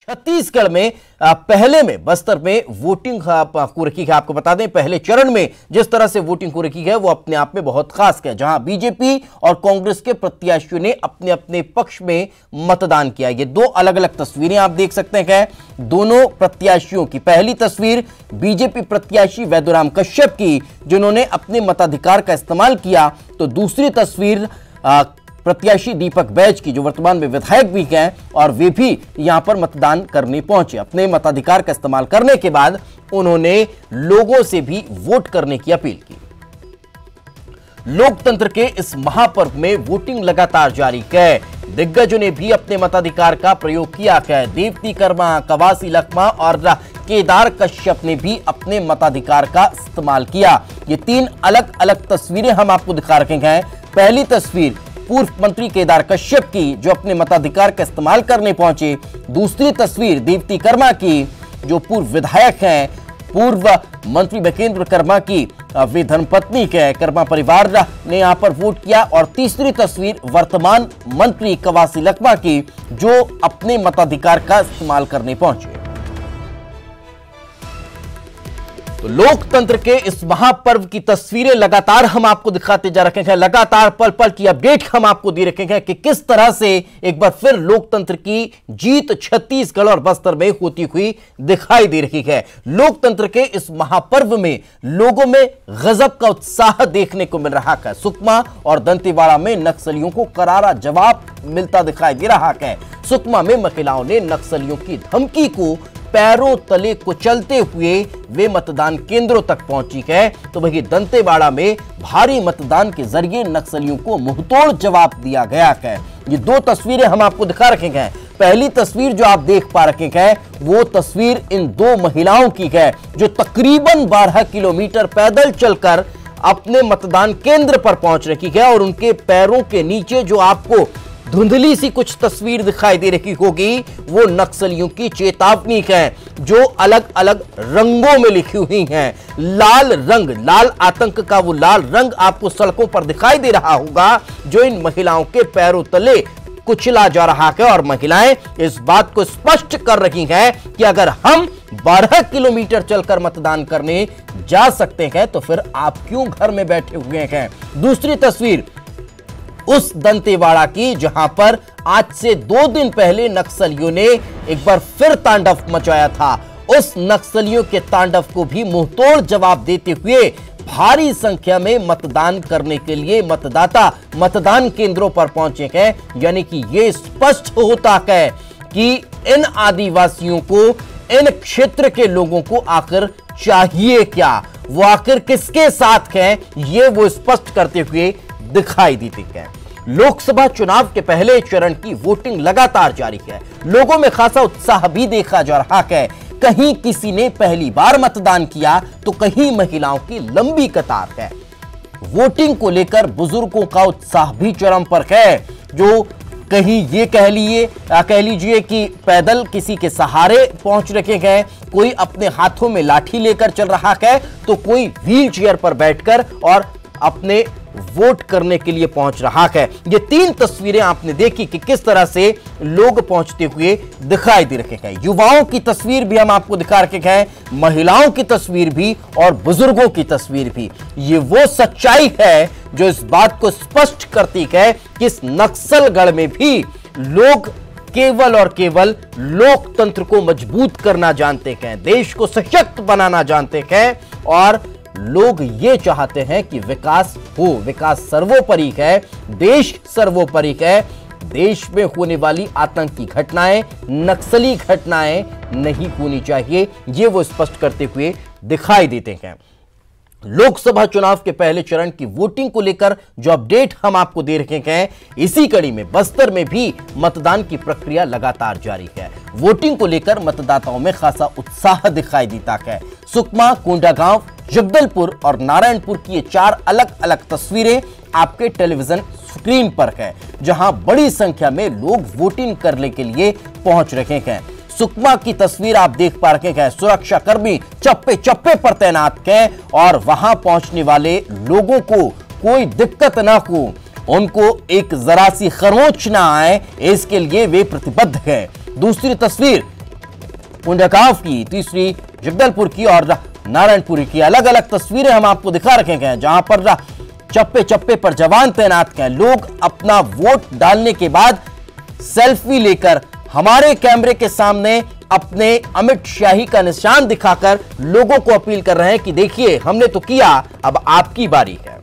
छत्तीसगढ़ में पहले में बस्तर में वोटिंग को रखी है। आपको बता दें पहले चरण में जिस तरह से वोटिंग को रखी है वो अपने आप में बहुत खास है, जहां बीजेपी और कांग्रेस के प्रत्याशियों ने अपने अपने पक्ष में मतदान किया। ये दो अलग अलग तस्वीरें आप देख सकते हैं दोनों प्रत्याशियों की। पहली तस्वीर बीजेपी प्रत्याशी वैद्यराम कश्यप की जिन्होंने अपने मताधिकार का इस्तेमाल किया, तो दूसरी तस्वीर प्रत्याशी दीपक बैज की जो वर्तमान में विधायक भी हैं और वे भी यहां पर मतदान करने पहुंचे। अपने मताधिकार का इस्तेमाल करने के बाद उन्होंने लोगों से भी वोट करने की अपील की। लोकतंत्र के इस महापर्व में वोटिंग लगातार जारी है। दिग्गजों ने भी अपने मताधिकार का प्रयोग किया है। देवती कर्मा, कवासी लखमा और केदार कश्यप ने भी अपने मताधिकार का इस्तेमाल किया। ये तीन अलग अलग तस्वीरें हम आपको दिखा रहे हैं। पहली तस्वीर पूर्व मंत्री केदार कश्यप की जो अपने मताधिकार का इस्तेमाल करने पहुंचे। दूसरी तस्वीर देवती कर्मा की जो पूर्व विधायक हैं, पूर्व मंत्री बकेंद्र कर्मा की वे धर्मपत्नी के कर्मा परिवार ने यहां पर वोट किया। और तीसरी तस्वीर वर्तमान मंत्री कवासी लखमा की जो अपने मताधिकार का इस्तेमाल करने पहुंचे। तो लोकतंत्र के इस महापर्व की तस्वीरें लगातार हम आपको दिखाते जा रहे हैं। लगातार पल पल की अपडेट हम आपको दे रखे हैं कि किस तरह से एक बार फिर लोकतंत्र की जीत छत्तीसगढ़ और बस्तर में होती हुई दिखाई दे रही है। लोकतंत्र के इस महापर्व में लोगों में गजब का उत्साह देखने को मिल रहा है। सुकमा और दंतेवाड़ा में नक्सलियों को करारा जवाब मिलता दिखाई दे रहा है। सुकमा में महिलाओं ने नक्सलियों की धमकी को पैरों तले कुचलते हुए वे मतदान केंद्रों तक पहुंची है, तो वही दंतेवाड़ा में भारी मतदान के जरिए नक्सलियों को मुंहतोड़ जवाब दिया गया है। ये दो तस्वीरें हम आपको दिखा रखे हैं। पहली तस्वीर जो आप देख पा रखे हैं वो तस्वीर इन दो महिलाओं की है जो तकरीबन 12 किलोमीटर पैदल चलकर अपने मतदान केंद्र पर पहुंच रही है और उनके पैरों के नीचे जो आपको धुंधली सी कुछ तस्वीर दिखाई दे रही होगी वो नक्सलियों की चेतावनी है जो अलग अलग रंगों में लिखी हुई हैं। लाल रंग, लाल आतंक का वो लाल रंग आपको सड़कों पर दिखाई दे रहा होगा जो इन महिलाओं के पैरों तले कुचला जा रहा है। और महिलाएं इस बात को स्पष्ट कर रही हैं कि अगर हम 12 किलोमीटर चलकर मतदान करने जा सकते हैं तो फिर आप क्यों घर में बैठे हुए हैं। दूसरी तस्वीर उस दंतेवाड़ा की जहां पर आज से 2 दिन पहले नक्सलियों ने एक बार फिर तांडव मचाया था। उस नक्सलियों के तांडव को भी मुंहतोड़ जवाब देते हुए भारी संख्या में मतदान करने के लिए मतदाता मतदान केंद्रों पर पहुंचे हैं। यानी कि यह स्पष्ट होता है कि इन आदिवासियों को, इन क्षेत्र के लोगों को आखिर चाहिए क्या, वो आखिर किसके साथ हैं, ये वो स्पष्ट करते हुए दिखाई देती है। लोकसभा चुनाव के पहले चरण की वोटिंग लगातार जारी है। लोगों में खासा उत्साह भी देखा जा रहा है। कहीं किसी ने पहली बार मतदान किया तो कहीं महिलाओं की लंबी कतार है। वोटिंग को लेकर बुजुर्गों का उत्साह भी चरम पर है, जो कहीं ये कह लीजिए कि पैदल किसी के सहारे पहुंच रखे गए, कोई अपने हाथों में लाठी लेकर चल रहा है तो कोई व्हील चेयर पर बैठकर और अपने वोट करने के लिए पहुंच रहा है। ये 3 तस्वीरें आपने देखी कि किस तरह से लोग पहुंचते हुए दिखाई दे रहे हैं। युवाओं की तस्वीर भी हम आपको दिखा रखे हैं, महिलाओं की तस्वीर भी और बुजुर्गों की तस्वीर भी। ये वो सच्चाई है जो इस बात को स्पष्ट करती है कि इस नक्सलगढ़ में भी लोग केवल और केवल लोकतंत्र को मजबूत करना जानते हैं, देश को सशक्त बनाना जानते हैं और लोग ये चाहते हैं कि विकास हो। विकास सर्वोपरि है, देश सर्वोपरि है। देश में होने वाली आतंकी घटनाएं, नक्सली घटनाएं नहीं होनी चाहिए, ये वो स्पष्ट करते हुए दिखाई देते हैं। लोकसभा चुनाव के पहले चरण की वोटिंग को लेकर जो अपडेट हम आपको दे रहे हैं, इसी कड़ी में बस्तर में भी मतदान की प्रक्रिया लगातार जारी है। वोटिंग को लेकर मतदाताओं में खासा उत्साह दिखाई देता है। सुकमा, कोंडागांव, जगदलपुर और नारायणपुर की ये 4 अलग अलग तस्वीरें आपके टेलीविजन स्क्रीन पर है, जहां बड़ी संख्या में लोग वोटिंग करने के लिए पहुंच रहे हैं। सुकमा की तस्वीर आप देख पा रहे हैं, सुरक्षा कर्मी चप्पे चप्पे पर तैनात हैं और वहां पहुंचने वाले लोगों को कोई दिक्कत ना हो, उनको एक जरा सी खरोंच ना आए, इसके लिए वे प्रतिबद्ध हैं। दूसरी तस्वीर पुंडकाव की, तीसरी जगदलपुर की और नारायणपुरी की। अलग अलग तस्वीरें हम आपको दिखा रखे हैं जहां पर चप्पे चप्पे पर जवान तैनात हैं। लोग अपना वोट डालने के बाद सेल्फी लेकर हमारे कैमरे के सामने अपने अमिट शाही का निशान दिखाकर लोगों को अपील कर रहे हैं कि देखिए हमने तो किया, अब आपकी बारी है।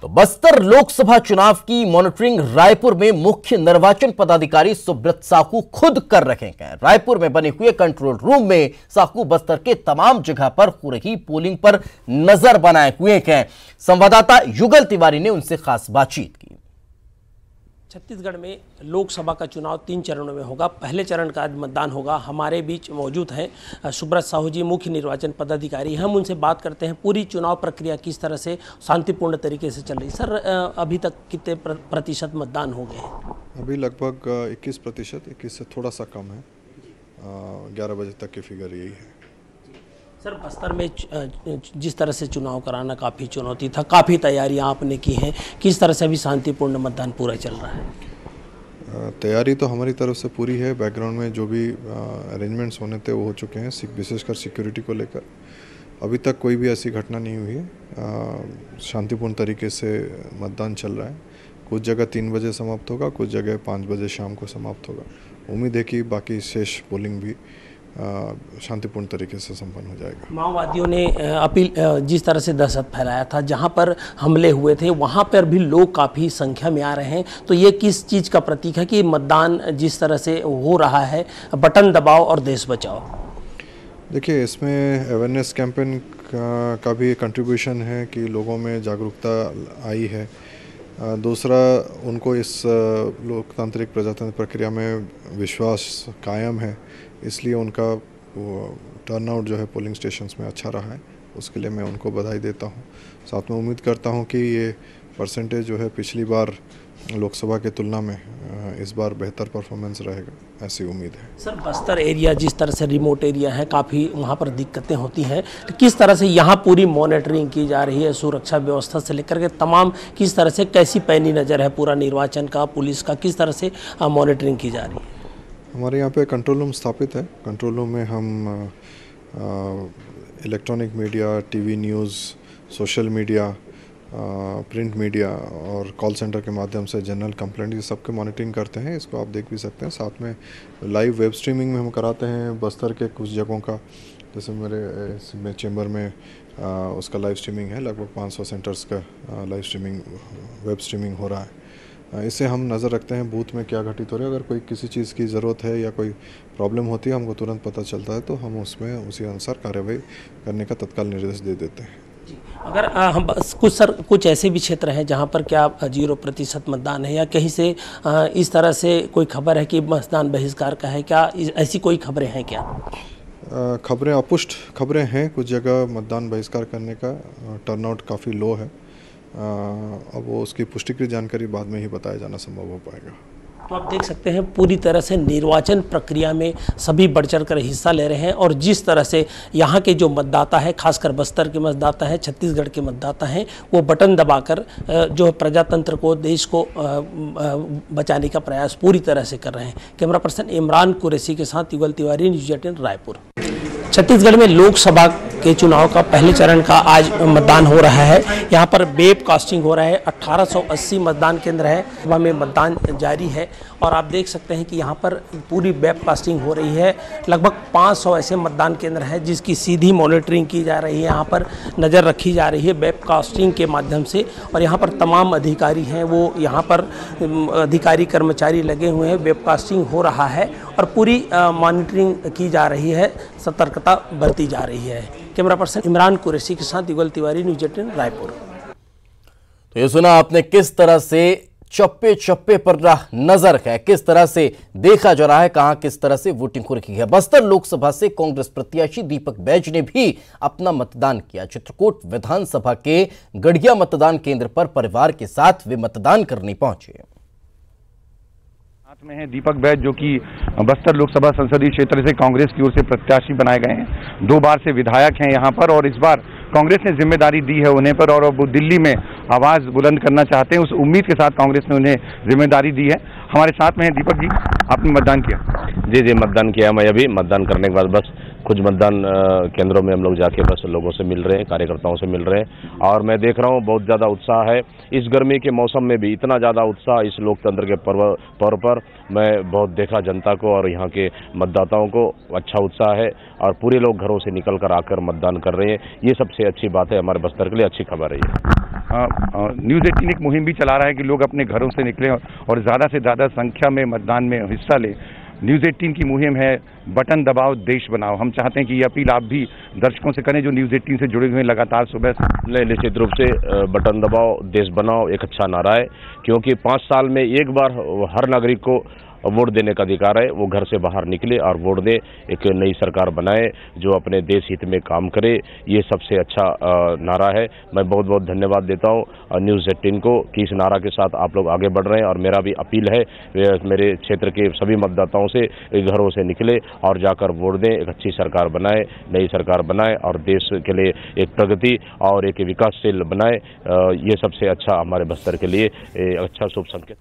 तो बस्तर लोकसभा चुनाव की मॉनिटरिंग रायपुर में मुख्य निर्वाचन पदाधिकारी सुब्रत साहू खुद कर रहे हैं। रायपुर में बने हुए कंट्रोल रूम में साहू बस्तर के तमाम जगह पर हो रही पोलिंग पर नजर बनाए हुए हैं। संवाददाता युगल तिवारी ने उनसे खास बातचीत की। छत्तीसगढ़ में लोकसभा का चुनाव 3 चरणों में होगा। पहले चरण का आज मतदान होगा। हमारे बीच मौजूद हैं सुब्रत साहू जी, मुख्य निर्वाचन पदाधिकारी। हम उनसे बात करते हैं पूरी चुनाव प्रक्रिया किस तरह से शांतिपूर्ण तरीके से चल रही। सर, अभी तक कितने प्रतिशत मतदान हो गए हैं? अभी लगभग 21%, 21 से थोड़ा सा कम है। 11 बजे तक की फिगर यही है। सर, बस्तर में जिस तरह से चुनाव कराना काफ़ी चुनौती था, काफ़ी तैयारियां आपने की हैं, किस तरह से अभी शांतिपूर्ण मतदान पूरा चल रहा है? तैयारी तो हमारी तरफ से पूरी है। बैकग्राउंड में जो भी अरेंजमेंट्स होने थे वो हो चुके हैं, विशेषकर सिक्योरिटी को लेकर। अभी तक कोई भी ऐसी घटना नहीं हुई है। शांतिपूर्ण तरीके से मतदान चल रहा है। कुछ जगह 3 बजे समाप्त होगा, कुछ जगह 5 बजे शाम को समाप्त होगा। उम्मीद है कि बाकी शेष पोलिंग भी शांतिपूर्ण तरीके से संपन्न हो जाएगा। माओवादियों ने अपील जिस तरह से दहशत फैलाया था, जहां पर हमले हुए थे वहां पर भी लोग काफ़ी संख्या में आ रहे हैं, तो ये किस चीज़ का प्रतीक है कि मतदान जिस तरह से हो रहा है, बटन दबाओ और देश बचाओ? देखिए, इसमें अवेयरनेस कैंपेन का भी कंट्रीब्यूशन है कि लोगों में जागरूकता आई है। दूसरा, उनको इस लोकतांत्रिक प्रजातंत्र प्रक्रिया में विश्वास कायम है, इसलिए उनका टर्नआउट जो है पोलिंग स्टेशंस में अच्छा रहा है। उसके लिए मैं उनको बधाई देता हूँ। साथ में उम्मीद करता हूँ कि ये परसेंटेज जो है पिछली बार लोकसभा के तुलना में इस बार बेहतर परफॉर्मेंस रहेगा, ऐसी उम्मीद है। सर, बस्तर एरिया जिस तरह से रिमोट एरिया है, काफ़ी वहाँ पर दिक्कतें होती हैं, तो किस तरह से यहाँ पूरी मॉनिटरिंग की जा रही है? सुरक्षा व्यवस्था से लेकर के तमाम किस तरह से, कैसी पैनी नज़र है पूरा निर्वाचन का, पुलिस का, किस तरह से मॉनिटरिंग की जा रही है? हमारे यहाँ पे कंट्रोल रूम स्थापित है। कंट्रोल रूम में हम electronic media, TV news, social media, print media और कॉल सेंटर के माध्यम से जनरल कंप्लेंट ये सब के मॉनिटरिंग करते हैं। इसको आप देख भी सकते हैं। साथ में लाइव वेब स्ट्रीमिंग में हम कराते हैं बस्तर के कुछ जगहों का। जैसे मेरे चेंबर में उसका लाइव स्ट्रीमिंग है। लगभग 500 सेंटर्स का लाइव स्ट्रीमिंग, वेब स्ट्रीमिंग हो रहा है। इससे हम नज़र रखते हैं बूथ में क्या घटित हो रहा है। अगर कोई किसी चीज़ की ज़रूरत है या कोई प्रॉब्लम होती है, हमको तुरंत पता चलता है, तो हम उसमें उसी अनुसार कार्रवाई करने का तत्काल निर्देश दे देते हैं। अगर हम कुछ ऐसे भी क्षेत्र हैं जहां पर क्या 0% मतदान है, या कहीं से इस तरह से कोई खबर है कि मतदान बहिष्कार का है, क्या ऐसी कोई खबरें हैं क्या? खबरें अपुष्ट खबरें हैं। कुछ जगह मतदान बहिष्कार करने का टर्नआउट काफ़ी लो है। अब वो उसकी पुष्टिकृत जानकारी बाद में ही बताया जाना संभव हो पाएगा। तो आप देख सकते हैं पूरी तरह से निर्वाचन प्रक्रिया में सभी बढ़ चढ़ कर हिस्सा ले रहे हैं, और जिस तरह से यहाँ के जो मतदाता है, खासकर बस्तर के मतदाता हैं, छत्तीसगढ़ के मतदाता हैं, वो बटन दबाकर जो प्रजातंत्र को, देश को बचाने का प्रयास पूरी तरह से कर रहे हैं। कैमरा पर्सन इमरान कुरैशी के साथ युगल तिवारी, न्यूज़ 18 रायपुर। छत्तीसगढ़ में लोकसभा के चुनाव का पहले चरण का आज मतदान हो रहा है। यहाँ पर वेब कास्टिंग हो रहा है। 1880 मतदान केंद्र है, सभा में मतदान जारी है, और आप देख सकते हैं कि यहाँ पर पूरी वेब कास्टिंग हो रही है। लगभग 500 ऐसे मतदान केंद्र हैं जिसकी सीधी मॉनिटरिंग की जा रही है। यहाँ पर नज़र रखी जा रही है वेब कास्टिंग के माध्यम से, और यहाँ पर तमाम अधिकारी हैं, वो यहाँ पर अधिकारी कर्मचारी लगे हुए हैं। वेब कास्टिंग हो रहा है और पूरी मॉनिटरिंग की जा रही है, सतर्कता बरती जा रही है। कैमरा पर्सन इमरान कुरैशी के साथ युगल तिवारी, न्यूज़ 18 रायपुर। तो ये सुना आपने किस तरह से चप्पे चप्पे पर नजर है, किस तरह से देखा जा रहा है, कहां किस तरह से वोटिंग हो रही है। बस्तर लोकसभा से कांग्रेस प्रत्याशी दीपक बैज ने भी अपना मतदान किया। चित्रकूट विधानसभा के गढ़िया मतदान केंद्र पर परिवार के साथ वे मतदान करने पहुंचे। साथ में है दीपक बैज, जो कि बस्तर लोकसभा संसदीय क्षेत्र से कांग्रेस की ओर से प्रत्याशी बनाए गए हैं। 2 बार से विधायक हैं यहाँ पर, और इस बार कांग्रेस ने जिम्मेदारी दी है उन्हें पर, और वो दिल्ली में आवाज बुलंद करना चाहते हैं। उस उम्मीद के साथ कांग्रेस ने उन्हें जिम्मेदारी दी है। हमारे साथ में है दीपक जी, आपने मतदान किया? जी मतदान किया। मैं अभी मतदान करने के बाद बस कुछ मतदान केंद्रों में हम लोग जाके बस लोगों से मिल रहे हैं, कार्यकर्ताओं से मिल रहे हैं और मैं देख रहा हूँ बहुत ज़्यादा उत्साह है। इस गर्मी के मौसम में भी इतना ज़्यादा उत्साह इस लोकतंत्र के पर्व पर मैं बहुत देखा जनता को और यहाँ के मतदाताओं को अच्छा उत्साह है और पूरे लोग घरों से निकल कर आकर मतदान कर रहे हैं। ये सबसे अच्छी बात है, हमारे बस्तर के लिए अच्छी खबर है ये। न्यूज़ 18 एक मुहिम भी चला रहा है कि लोग अपने घरों से निकलें और ज़्यादा से ज़्यादा संख्या में मतदान में हिस्सा लें। न्यूज़ 18 की मुहिम है बटन दबाओ देश बनाओ। हम चाहते हैं कि ये अपील आप भी दर्शकों से करें जो न्यूज़ 18 से जुड़े हुए हैं लगातार सुबह से। निश्चित रूप से बटन दबाओ देश बनाओ एक अच्छा नारा है, क्योंकि 5 साल में एक बार हर नागरिक को वोट देने का अधिकार है। वो घर से बाहर निकले और वोट दे, एक नई सरकार बनाए जो अपने देश हित में काम करे। ये सबसे अच्छा नारा है। मैं बहुत बहुत धन्यवाद देता हूँ न्यूज़ 18 को कि इस नारा के साथ आप लोग आगे बढ़ रहे हैं और मेरा भी अपील है मेरे क्षेत्र के सभी मतदाताओं से घरों से निकले और जाकर वोट दें, एक अच्छी सरकार बनाए, नई सरकार बनाए और देश के लिए एक प्रगति और एक विकासशील बनाए। ये सबसे अच्छा हमारे बस्तर के लिए अच्छा शुभ संकेत।